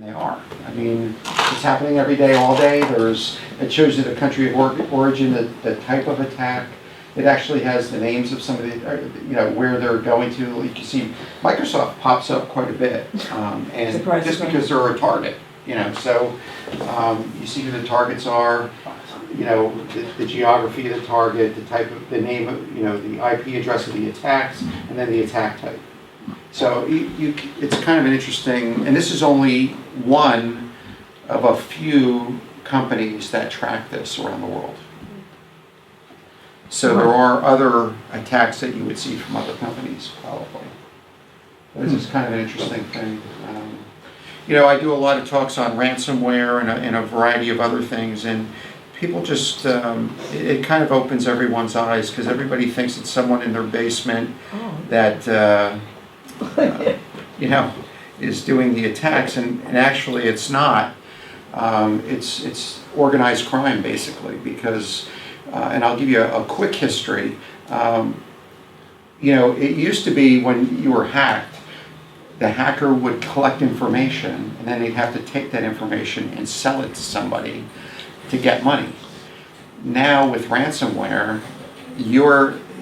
And they are. I mean, it's happening every day, all day. It shows you the country of origin, the type of attack. It actually has the names of some of the, where they're going to. You can see Microsoft pops up quite a bit, and just because they're a target, So you see who the targets are, the geography of the target, the type of, the name of, the IP address of the attacks, and then the attack type. So it's kind of an interesting, and this is only one of a few companies that track this around the world. So there are other attacks that you would see from other companies, probably. But this is kind of an interesting thing. I do a lot of talks on ransomware and a variety of other things, and people just, it kind of opens everyone's eyes because everybody thinks it's someone in their basement that, is doing the attacks, and actually it's not. It's organized crime, basically, because, and I'll give you a quick history. It used to be when you were hacked, the hacker would collect information, and then they'd have to take that information and sell it to somebody to get money. Now with ransomware,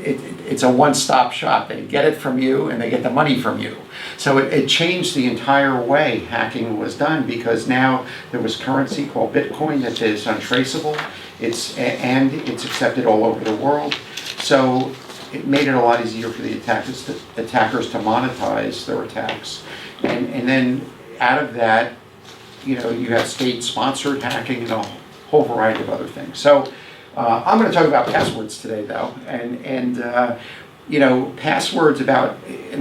it's a one-stop shop. They get it from you and they get the money from you. So it changed the entire way hacking was done, because now there was currency called Bitcoin that is untraceable. It's accepted all over the world. So it made it a lot easier for the attackers to monetize their attacks. And then out of that, you have state-sponsored hacking and a whole variety of other things. So I'm going to talk about passwords today, though, and passwords and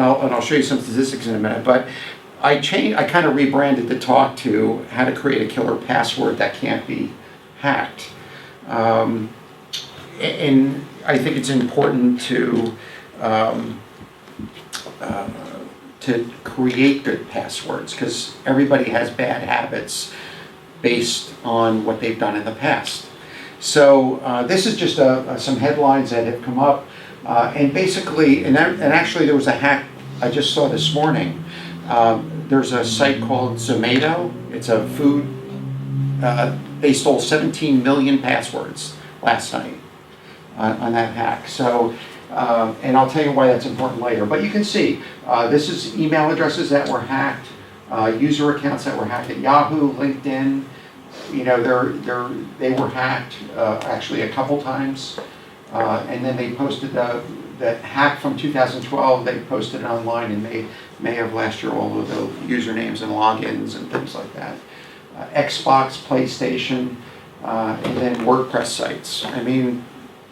I'll show you some statistics in a minute. But I kind of rebranded the talk to how to create a killer password that can't be hacked, and I think it's important to create good passwords, because everybody has bad habits based on what they've done in the past. So this is just some headlines that have come up, and basically, and actually there was a hack I just saw this morning. There's a site called Zomato. It's a food. They stole 17 million passwords last night on that hack. So, and I'll tell you why that's important later. But you can see this is email addresses that were hacked, user accounts that were hacked at Yahoo, LinkedIn. They were hacked actually a couple times, and then they posted the hack from 2012. They posted it online in May of last year, all of the usernames and logins and things like that. Xbox, PlayStation, and then WordPress sites. I mean,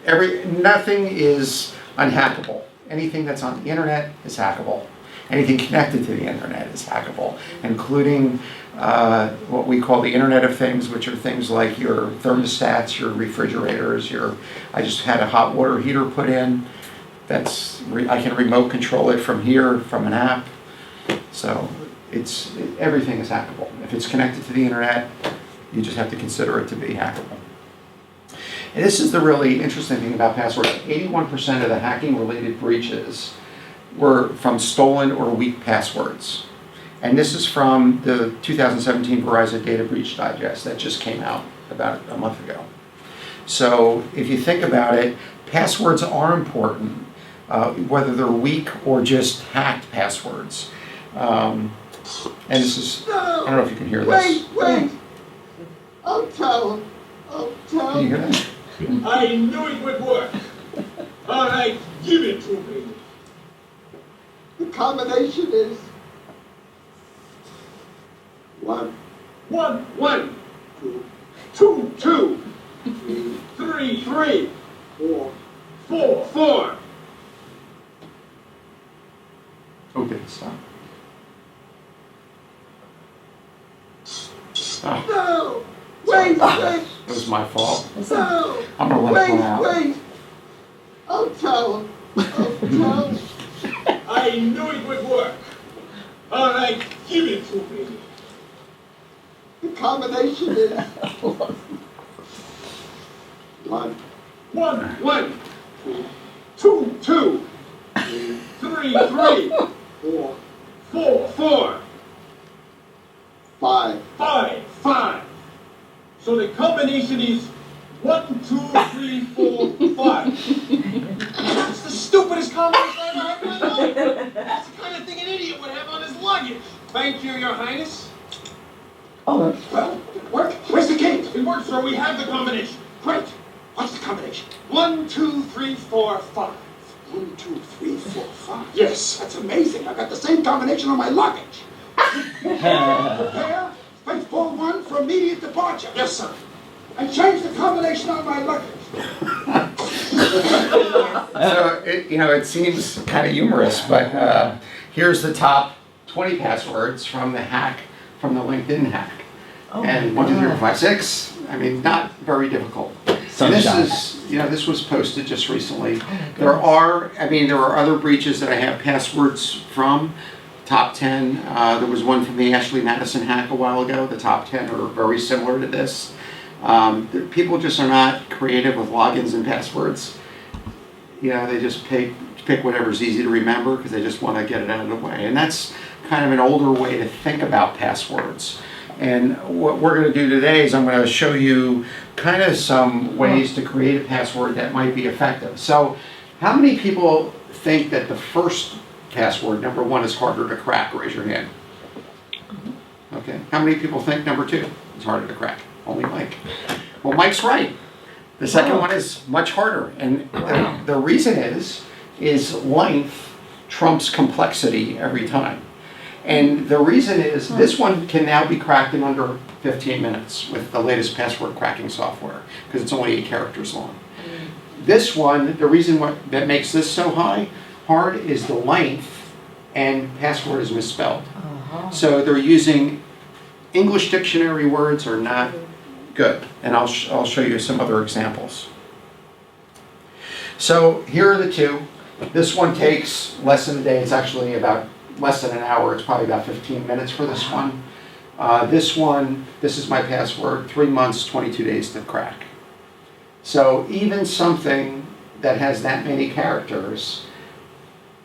nothing is unhackable. Anything that's on the internet is hackable. Anything connected to the internet is hackable, including what we call the Internet of Things, which are things like your thermostats, your refrigerators, I just had a hot water heater put in. I can remote control it from here, from an app. So everything is hackable. If it's connected to the internet, you just have to consider it to be hackable. And this is the really interesting thing about passwords. 81% of the hacking-related breaches were from stolen or weak passwords. And this is from the 2017 Verizon Data Breach Digest that just came out about a month ago. So if you think about it, passwords are important, whether they're weak or just hacked passwords. And this is, I don't know if you can hear this. Wait! I'll tell him. Can you hear that? I knew it would work. All right, give it to me. The combination is 1, 2, 3, 4. Okay, stop. Stop. No! Wait! It was my fault. No! I'm gonna let it go out. Wait! I'll tell him. I knew it would work. All right, give it to me. The combination is 1, 2, 3, 4. 5. 5. 5. So the combination is 1, 2, 3, 4, 5. That's the stupidest combination I've ever heard in my life. That's the kind of thing an idiot would have on his luggage. Thank you, Your Highness. Oh, Well, it worked. Where's the key? It worked, sir. We have the combination. Great. What's the combination? 1, 2, 3, 4, 5. 1, 2, 3, 4, 5. Yes, that's amazing. I've got the same combination on my luggage. Prepare faithful 1 for immediate departure. Yes, sir. And change the combination on my luggage. So, it seems kind of humorous, but here's the top 20 passwords from the hack, from the LinkedIn hack. And 1, 2, 3, 4, 5, 6. I mean, not very difficult. And this is, this was posted just recently. There are other breaches that I have passwords from. Top 10, there was one from the Ashley Madison hack a while ago. The top 10 are very similar to this. People just are not creative with logins and passwords. They just pick whatever's easy to remember because they just want to get it out of the way. And that's kind of an older way to think about passwords. And what we're going to do today is I'm going to show you kind of some ways to create a password that might be effective. So how many people think that the first password, number 1, is harder to crack? Raise your hand. Okay. How many people think number 2 is harder to crack? Only Mike. Well, Mike's right. The second one is much harder. And the reason is length trumps complexity every time. And the reason is this one can now be cracked in under 15 minutes with the latest password cracking software because it's only 8 characters long. This one, the reason that makes this so hard is the length, and password is misspelled. So they're using English dictionary words are not good. And I'll show you some other examples. So here are the 2. This one takes less than a day. It's actually about less than an hour. It's probably about 15 minutes for this one. This one, this is my password, 3 months, 22 days to crack. So even something that has that many characters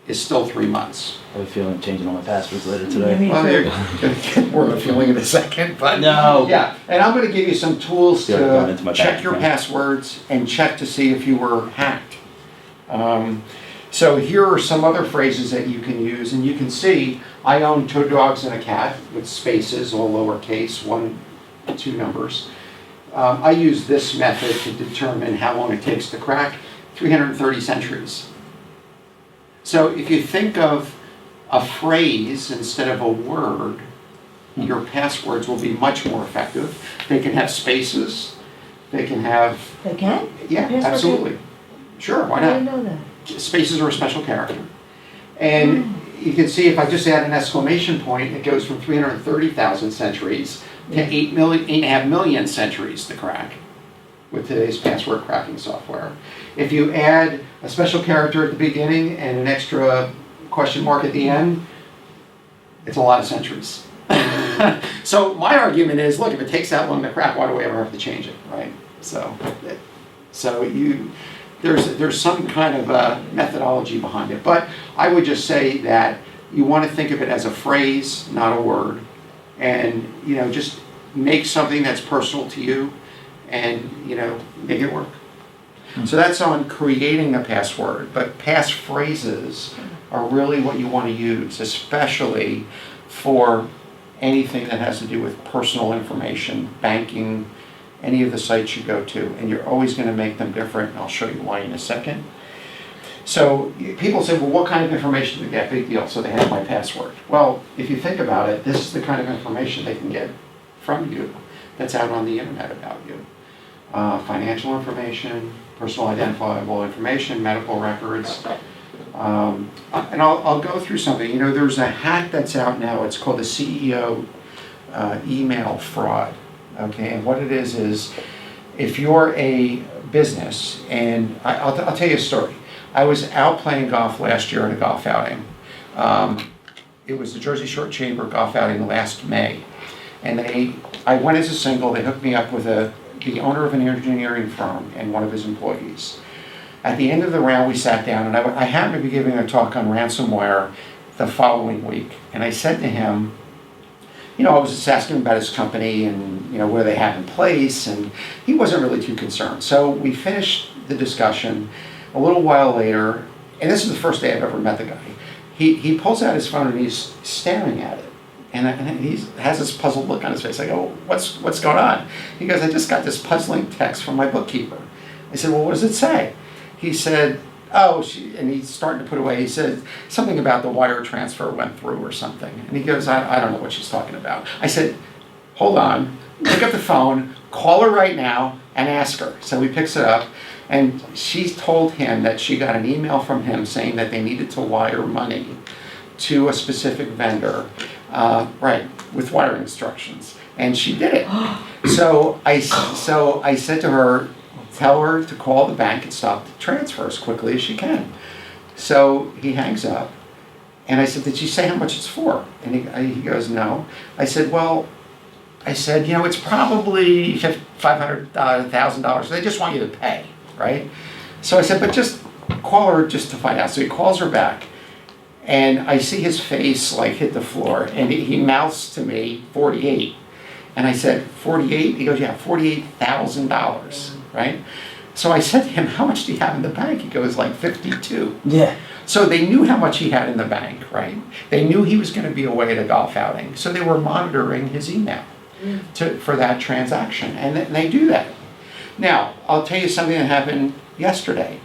is still 3 months. I have a feeling changing all my passwords later today. Well, you're going to get more of a feeling in a second, but No. Yeah. And I'm going to give you some tools Yeah, going into to my check bank your account. passwords and check to see if you were hacked. So here are some other phrases that you can use, and you can see I own 2 dogs and a cat with spaces, all lowercase, 1, 2 numbers. I use this method to determine how long it takes to crack, 330 centuries. So if you think of a phrase instead of a word, your passwords will be much more effective. They can have spaces. They can have... They can? Yeah, Password absolutely. Sure, why I not? didn't know that. Spaces are a special character. And you can see if I just add an exclamation point, it goes from 330,000 centuries to 8.5 million centuries to crack with today's password cracking software. If you add a special character at the beginning and an extra question mark at the end, it's a lot of centuries. So my argument is, look, if it takes that long to crack, why do we ever have to change it, right? So there's some kind of methodology behind it. But I would just say that you want to think of it as a phrase, not a word. And, just make something that's personal to you and, make it work. So that's on creating a password. But passphrases are really what you want to use, especially for anything that has to do with personal information, banking, any of the sites you go to, and you're always going to make them different, and I'll show you why in a second. So people say, well, what kind of information do they get? Big deal, so they have my password. Well, if you think about it, this is the kind of information they can get from you that's out on the internet about you. Financial information, personal identifiable information, medical records. And I'll go through something. There's a hack that's out now. It's called the CEO email fraud. Okay, and what it is if you're a business, and I'll tell you a story. I was out playing golf last year at a golf outing. It was the Jersey Shore Chamber golf outing last May, and I went as a single. They hooked me up with the owner of an engineering firm and one of his employees. At the end of the round, we sat down, and I happened to be giving a talk on ransomware the following week, and I said to him, I was just asking him about his company and, what they have in place, and he wasn't really too concerned. So we finished the discussion. A little while later, and this is the first day I've ever met the guy, he pulls out his phone and he's staring at it. And he has this puzzled look on his face. I go, what's going on? He goes, I just got this puzzling text from my bookkeeper. I said, well, what does it say? He said, and he's starting to put away. He said something about the wire transfer went through or something. And he goes, I don't know what she's talking about. I said, hold on, pick up the phone, call her right now and ask her. So he picks it up, and she told him that she got an email from him saying that they needed to wire money to a specific vendor, with wire instructions. And she did it. So I said to her, tell her to call the bank and stop the transfer as quickly as she can. So he hangs up, and I said, did she say how much it's for? And he goes, no. I said, it's probably $500, $1,000. They just want you to pay, right? So I said, but just call her just to find out. So he calls her back, and I see his face like hit the floor, and he mouths to me, 48. And I said, 48? He goes, yeah, $48,000, right? So I said to him, how much do you have in the bank? He goes, like 52. Yeah. So they knew how much he had in the bank, right? They knew he was going to be away at a golf outing. So they were monitoring his email for that transaction. And they do that. Now, I'll tell you something that happened yesterday.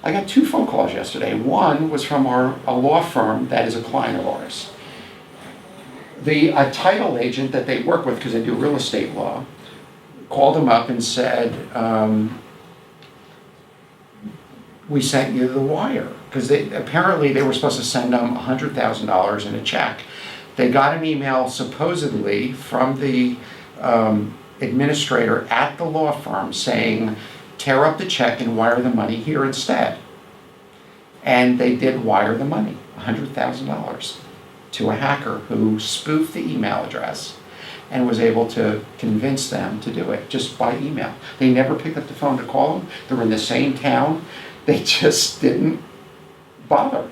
I got 2 phone calls yesterday. One was from a law firm that is a client of ours. A title agent that they work with, because they do real estate law, called them up and said, we sent you the wire. Because apparently they were supposed to send them $100,000 in a check. They got an email supposedly from the administrator at the law firm saying, tear up the check and wire the money here instead. And they did wire the money, $100,000, to a hacker who spoofed the email address and was able to convince them to do it just by email. They never picked up the phone to call them. They were in the same town. They just didn't bother.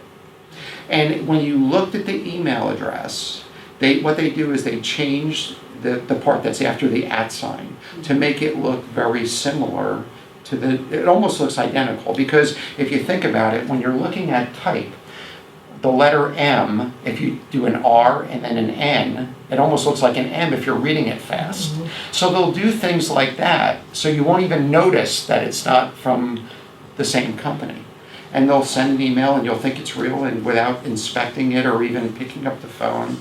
And when you looked at the email address, what they do is they changed the part that's after the @ sign to make it look very similar to it almost looks identical, because if you think about it, when you're looking at type, the letter M, if you do an R and then an N, it almost looks like an M if you're reading it fast. So they'll do things like that, so you won't even notice that it's not from the same company. And they'll send an email and you'll think it's real, and without inspecting it or even picking up the phone,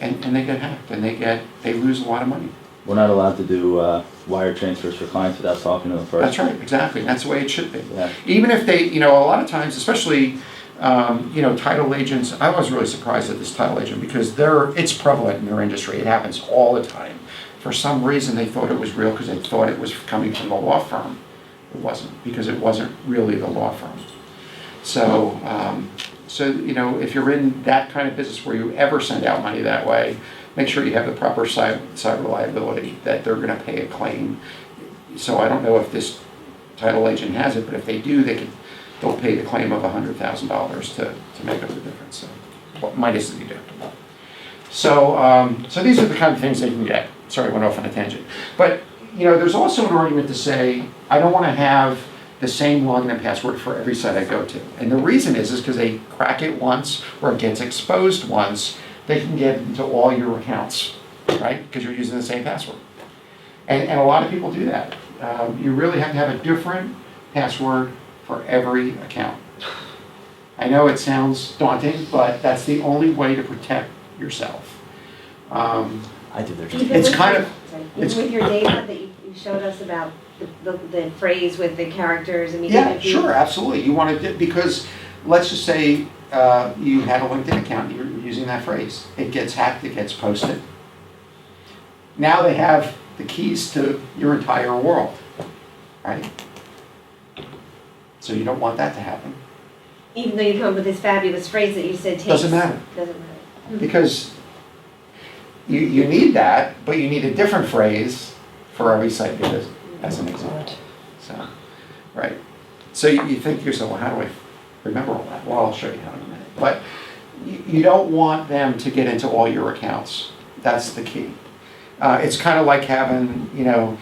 and they get hacked and they lose a lot of money. We're not allowed to do wire transfers for clients without talking to them first. That's right, exactly. That's the way it should be. Yeah. Even if they, a lot of times, especially, title agents, I was really surprised at this title agent because it's prevalent in their industry. It happens all the time. For some reason, they thought it was real because they thought it was coming from the law firm. It wasn't, because it wasn't really the law firm. So, if you're in that kind of business where you ever send out money that way, make sure you have the proper cyber liability, that they're going to pay a claim. So I don't know if this title agent has it, but if they do, they'll pay the claim of $100,000 to make up the difference. So, minus the deductible. So these are the kind of things they can get. Sorry, I went off on a tangent. But there's also an argument to say, I don't want to have the same login and password for every site I go to. And the reason is because they crack it once or it gets exposed once, they can get into all your accounts, right? Because you're using the same password. And a lot of people do that. You really have to have a different password for every account. I know it sounds daunting, but that's the only way to protect yourself. I do their job. It's kind of... Even with your data that you showed us about the phrase with the characters, and Sure, absolutely. You want to, because let's just say you had a LinkedIn account, you're using that phrase. It gets hacked, it gets posted. Now they have the keys to your entire world, right? So you don't want that to happen. Even though you come up with this fabulous phrase that you said takes... Doesn't matter. Doesn't matter. Because you need that, but you need a different phrase for every site you visit, as an example. So, right. So you think to yourself, well, how do I remember all that? Well, I'll show you how in a minute. But you don't want them to get into all your accounts. That's the key. It's kind of like having,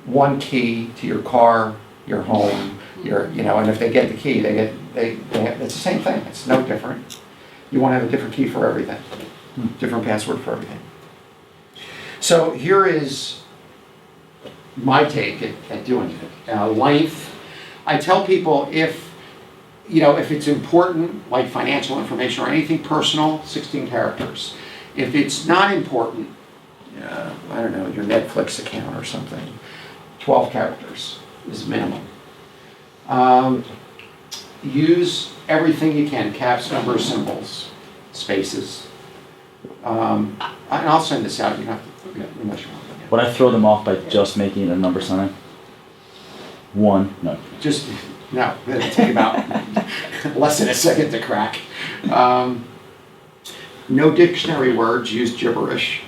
one key to your car, your home, and if they get the key, it's the same thing. It's no different. You want to have a different key for everything, different password for everything. So here is my take at doing it. Length. I tell people if it's important, like financial information or anything personal, 16 characters. If it's not important, I don't know, your Netflix account or something, 12 characters is minimum. Use everything you can, caps, numbers, symbols, spaces. And I'll send this out, you don't have to, unless you want. Would I throw them off by just making it a number sign? One, no. No, it'll take about less than a second to crack. No dictionary words, use gibberish.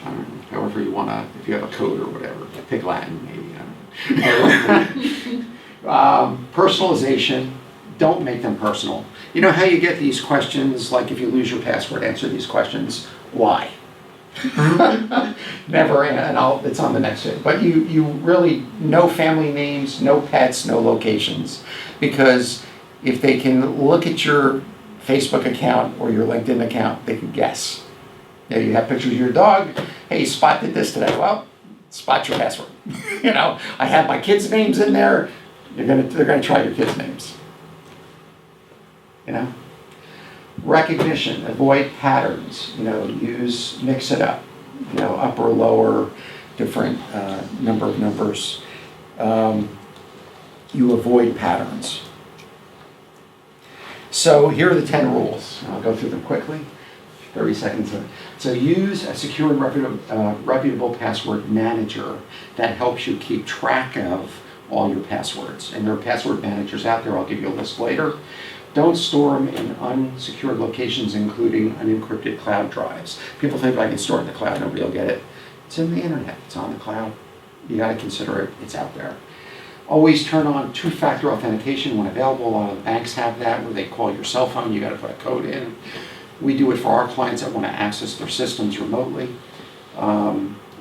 However you want to, if you have a code or whatever. Pick Latin, maybe. I don't know. Personalization, don't make them personal. You know how you get these questions, like if you lose your password, answer these questions, why? Never, and it's on the next day. But you really, no family names, no pets, no locations. Because if they can look at your Facebook account or your LinkedIn account, they can guess. You have pictures of your dog. Hey, Spot did this today. Well, Spot's your password. I have my kids' names in there. They're gonna try your kids' names. Recognition. Avoid patterns. Mix it up. Upper, lower, different number of numbers. You avoid patterns. So here are the 10 rules. I'll go through them quickly. 30 seconds. So use a secure and reputable password manager that helps you keep track of all your passwords. And there are password managers out there. I'll give you a list later. Don't store them in unsecured locations, including unencrypted cloud drives. People think I can store it in the cloud, nobody will get it. It's in the internet, it's on the cloud. You gotta consider it, it's out there. Always turn on two-factor authentication when available. A lot of the banks have that, where they call your cell phone, you gotta put a code in. We do it for our clients that wanna access their systems remotely.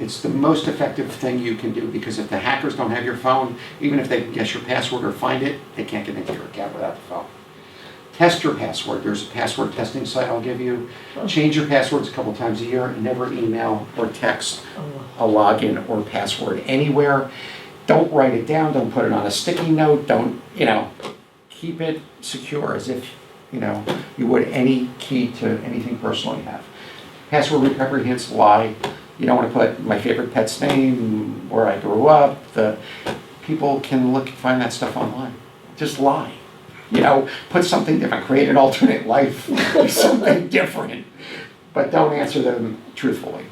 It's the most effective thing you can do, because if the hackers don't have your phone, even if they can guess your password or find it, they can't get into your account without the phone. Test your password. There's a password testing site I'll give you. Change your passwords a couple times a year, and never email or text a login or password anywhere. Don't write it down. Don't put it on a sticky note. Don't, keep it secure as if, you would any key to anything personal you have. Password recovery hints lie. You don't want to put my favorite pet's name, where I grew up. People can find that stuff online. Just lie. Put something different, create an alternate life, do something different, but don't answer them truthfully.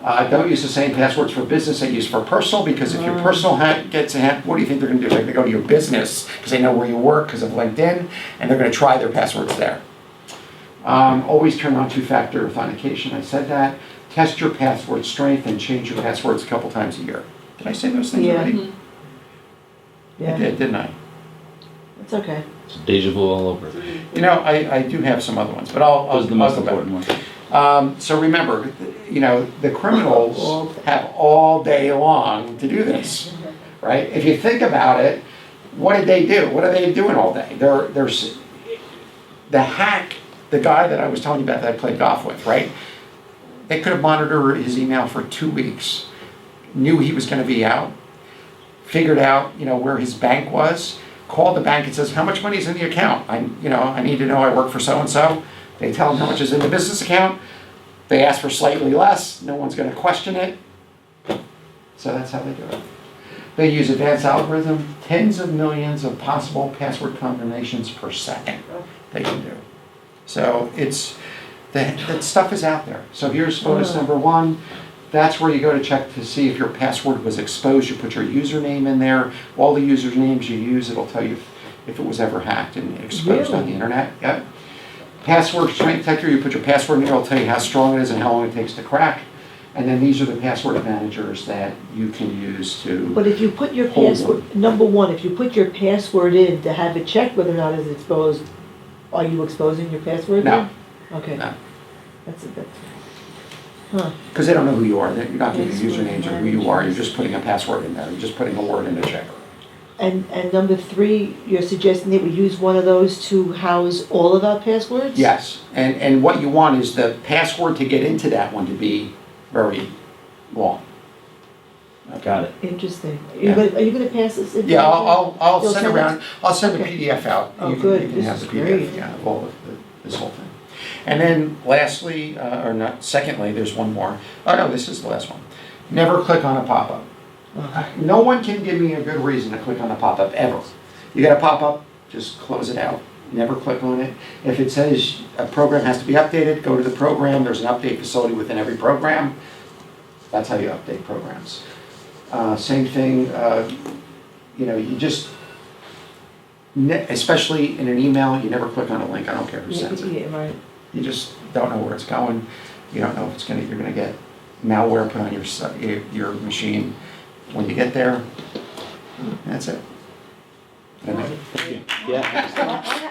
Don't use the same passwords for business that you use for personal, because if your personal gets hacked, what do you think they're going to do? They're going to go to your business because they know where you work because of LinkedIn, and they're going to try their passwords there. Always turn on two-factor authentication. I said that. Test your password strength and change your passwords a couple times a year. Did I say those things already? Yeah. I did, didn't I? It's okay. It's deja vu all over. I do have some other ones, but I'll Those are the most go back. important ones. So remember, the criminals have all day long to do this, right? If you think about it, what did they do? What are they doing all day? There's the hack, the guy that I was telling you about that I played golf with, right? They could have monitored his email for 2 weeks, knew he was going to be out, figured out, where his bank was, called the bank and says, how much money is in the account? I need to know, I work for so-and-so. They tell them how much is in the business account. They ask for slightly less. No one's going to question it. So that's how they do it. They use advanced algorithm, tens of millions of possible password combinations per second they can do. So that stuff is out there. So here's bonus number 1. That's where you go to check to see if your password was exposed. You put your username in there. All the usernames you use, it'll tell you if it was ever hacked and exposed on the internet. Yep. Password strength detector, you put your password in there, it'll tell you how strong it is and how long it takes to crack. And then these are the password managers that you can use to. But if you put your password, number 1, if you put your password in to have it checked whether or not it's exposed, are you exposing your password? No. Okay. No. That's Huh. Because they don't know who you are. You're not giving Password usernames or who you are. You're just putting a password in there. You're just putting a word in a checker. And number 3, you're suggesting that we use one of those to house all of our passwords? Yes, and what you want is the password to get into that one to be very long. Got it. Interesting. Yeah. Are you gonna pass this information? Yeah, I'll You'll send send around, I'll send a Okay. PDF out. Oh, You can- good. You can This have is the PDF, great. yeah, of all of this whole thing. And then lastly, or not, secondly, there's one more. Oh, no, this is the last one. Never click on a pop-up. No one can give me a good reason to click on a pop-up, ever. You got a pop-up, just close it out. Never click on it. If it says a program has to be updated, go to the program. There's an update facility within every program. That's how you update programs. Same thing, you just, especially in an email, you never click on a link. I don't care who sends it. Yeah, right. You just don't know where it's going. You don't know if you're gonna get malware put on your machine when you get there. That's it. Yeah. I